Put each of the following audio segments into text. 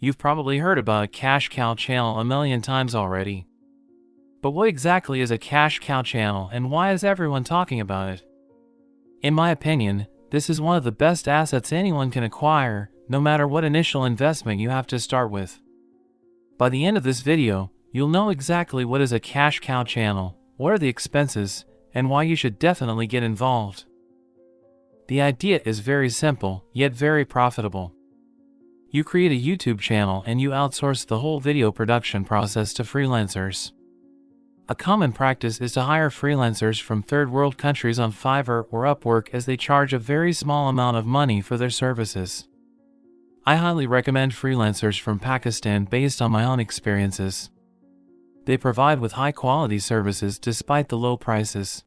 You've probably heard about a cash cow channel a million times already. But what exactly is a cash cow channel and why is everyone talking about it? In my opinion, this is one of the best assets anyone can acquire, no matter what initial investment you have to start with. By the end of this video, you'll know exactly what is a cash cow channel, what are the expenses, and why you should definitely get involved. The idea is very simple, yet very profitable. You create a YouTube channel and you outsource the whole video production process to freelancers. A common practice is to hire freelancers from third world countries on Fiverr or Upwork as they charge a very small amount of money for their services. I highly recommend freelancers from Pakistan based on my own experiences. They provide with high quality services despite the low prices.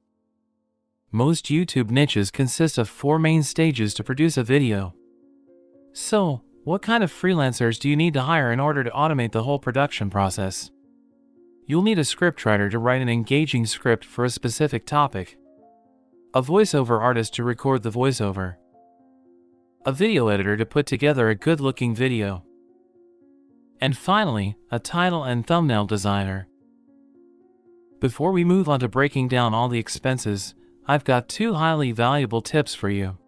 Most YouTube niches consist of 4 main stages to produce a video. So, what kind of freelancers do you need to hire in order to automate the whole production process? You'll need a scriptwriter to write an engaging script for a specific topic, a voiceover artist to record the voiceover, a video editor to put together a good-looking video, and finally, a title and thumbnail designer. Before we move on to breaking down all the expenses, I've got 2 highly valuable tips for you.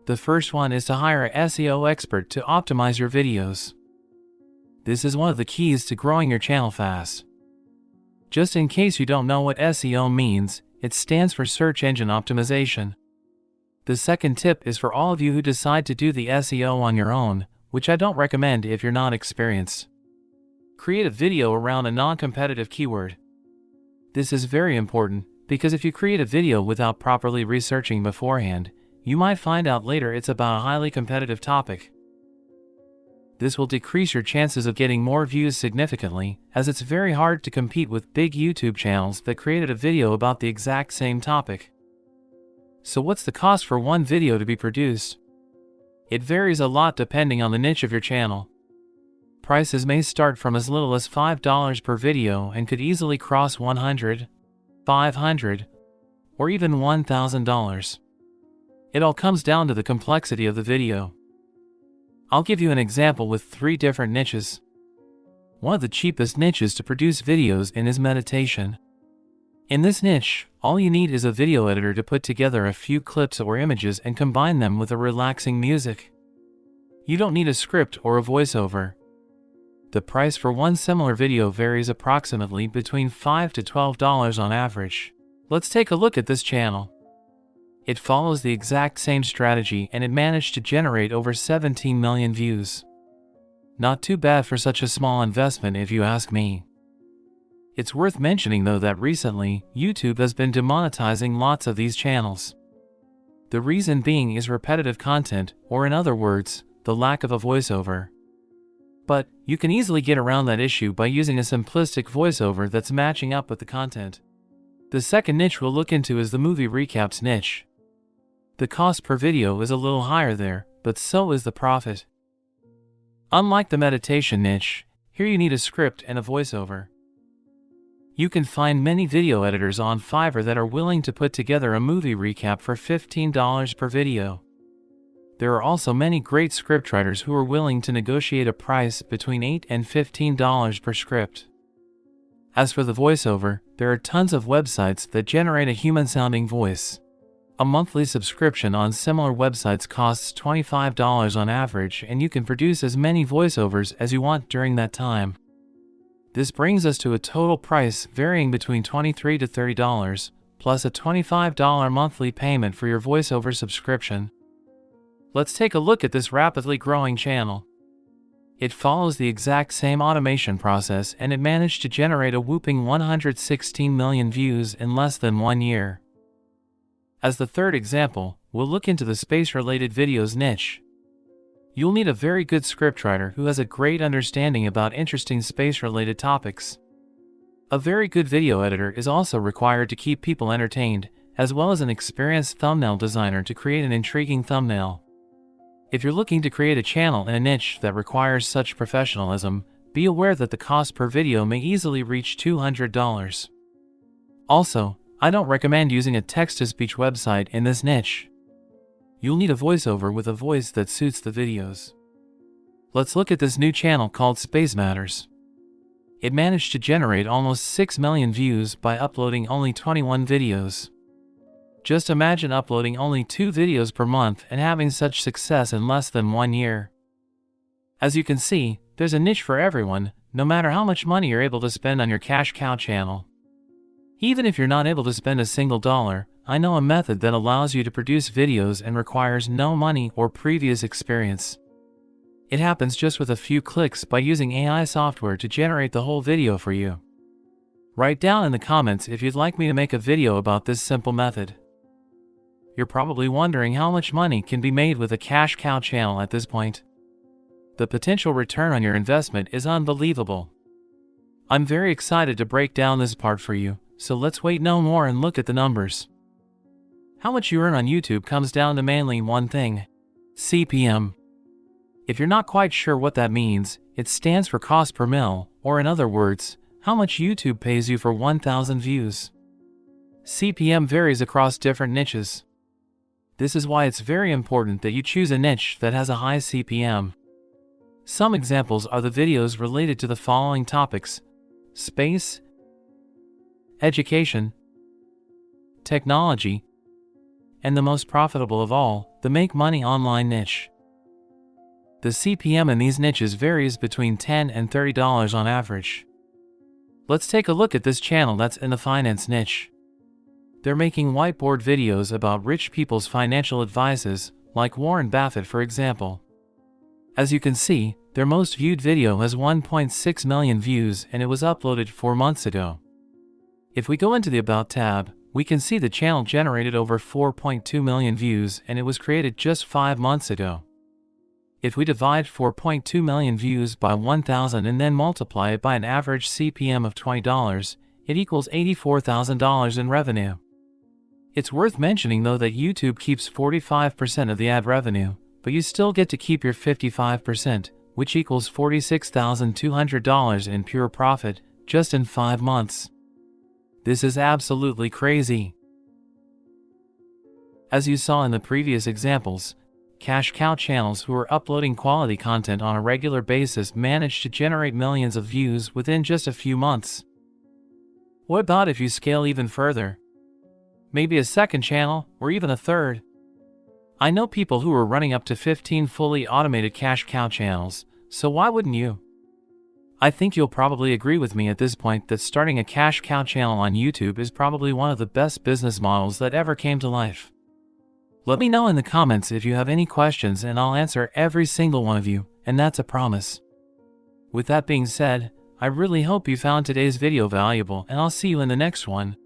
The first one is to hire an SEO expert to optimize your videos. This is one of the keys to growing your channel fast. Just in case you don't know what SEO means, it stands for Search Engine Optimization. The second tip is for all of you who decide to do the SEO on your own, which I don't recommend if you're not experienced. Create a video around a non-competitive keyword. This is very important, because if you create a video without properly researching beforehand, you might find out later it's about a highly competitive topic. This will decrease your chances of getting more views significantly, as it's very hard to compete with big YouTube channels that created a video about the exact same topic. So what's the cost for one video to be produced? It varies a lot depending on the niche of your channel. Prices may start from as little as $5 per video and could easily cross $100, $500, or even $1,000. It all comes down to the complexity of the video. I'll give you an example with 3 different niches. One of the cheapest niches to produce videos in is meditation. In this niche, all you need is a video editor to put together a few clips or images and combine them with a relaxing music. You don't need a script or a voiceover. The price for one similar video varies approximately between $5 to $12 on average. Let's take a look at this channel. It follows the exact same strategy and it managed to generate over 17 million views. Not too bad for such a small investment if you ask me. It's worth mentioning though that recently, YouTube has been demonetizing lots of these channels. The reason being is repetitive content, or in other words, the lack of a voiceover. But, you can easily get around that issue by using a simplistic voiceover that's matching up with the content. The second niche we'll look into is the movie recaps niche. The cost per video is a little higher there, but so is the profit. Unlike the meditation niche, here you need a script and a voiceover. You can find many video editors on Fiverr that are willing to put together a movie recap for $15 per video. There are also many great scriptwriters who are willing to negotiate a price between $8 and $15 per script. As for the voiceover, there are tons of websites that generate a human-sounding voice. A monthly subscription on similar websites costs $25 on average, and you can produce as many voiceovers as you want during that time. This brings us to a total price varying between $23 to $30, plus a $25 monthly payment for your voiceover subscription. Let's take a look at this rapidly growing channel. It follows the exact same automation process and it managed to generate a whopping 116 million views in less than 1 year. As the third example, we'll look into the space-related videos niche. You'll need a very good scriptwriter who has a great understanding about interesting space-related topics. A very good video editor is also required to keep people entertained, as well as an experienced thumbnail designer to create an intriguing thumbnail. If you're looking to create a channel in a niche that requires such professionalism, be aware that the cost per video may easily reach $200. Also, I don't recommend using a text-to-speech website in this niche. You'll need a voiceover with a voice that suits the videos. Let's look at this new channel called Space Matters. It managed to generate almost 6 million views by uploading only 21 videos. Just imagine uploading only 2 videos per month and having such success in less than 1 year. As you can see, there's a niche for everyone, no matter how much money you're able to spend on your cash cow channel. Even if you're not able to spend a single dollar, I know a method that allows you to produce videos and requires no money or previous experience. It happens just with a few clicks by using AI software to generate the whole video for you. Write down in the comments if you'd like me to make a video about this simple method. You're probably wondering how much money can be made with a cash cow channel at this point. The potential return on your investment is unbelievable. I'm very excited to break down this part for you, so let's wait no more and look at the numbers. How much you earn on YouTube comes down to mainly one thing: CPM. If you're not quite sure what that means, it stands for cost per mil, or in other words, how much YouTube pays you for 1,000 views. CPM varies across different niches. This is why it's very important that you choose a niche that has a high CPM. Some examples are the videos related to the following topics: space, education, technology, and the most profitable of all, the make money online niche. The CPM in these niches varies between $10 and $30 on average. Let's take a look at this channel that's in the finance niche. They're making whiteboard videos about rich people's financial advices, like Warren Buffett for example. As you can see, their most viewed video has 1.6 million views and it was uploaded 4 months ago. If we go into the About tab, we can see the channel generated over 4.2 million views and it was created just 5 months ago. If we divide 4.2 million views by 1,000 and then multiply it by an average CPM of $20, it equals $84,000 in revenue. It's worth mentioning though that YouTube keeps 45% of the ad revenue, but you still get to keep your 55%, which equals $46,200 in pure profit, just in 5 months. This is absolutely crazy. As you saw in the previous examples, cash cow channels who are uploading quality content on a regular basis manage to generate millions of views within just a few months. What about if you scale even further? Maybe a second channel, or even a third? I know people who are running up to 15 fully automated cash cow channels, so why wouldn't you? I think you'll probably agree with me at this point that starting a cash cow channel on YouTube is probably one of the best business models that ever came to life. Let me know in the comments if you have any questions and I'll answer every single one of you, and that's a promise. With that being said, I really hope you found today's video valuable and I'll see you in the next one.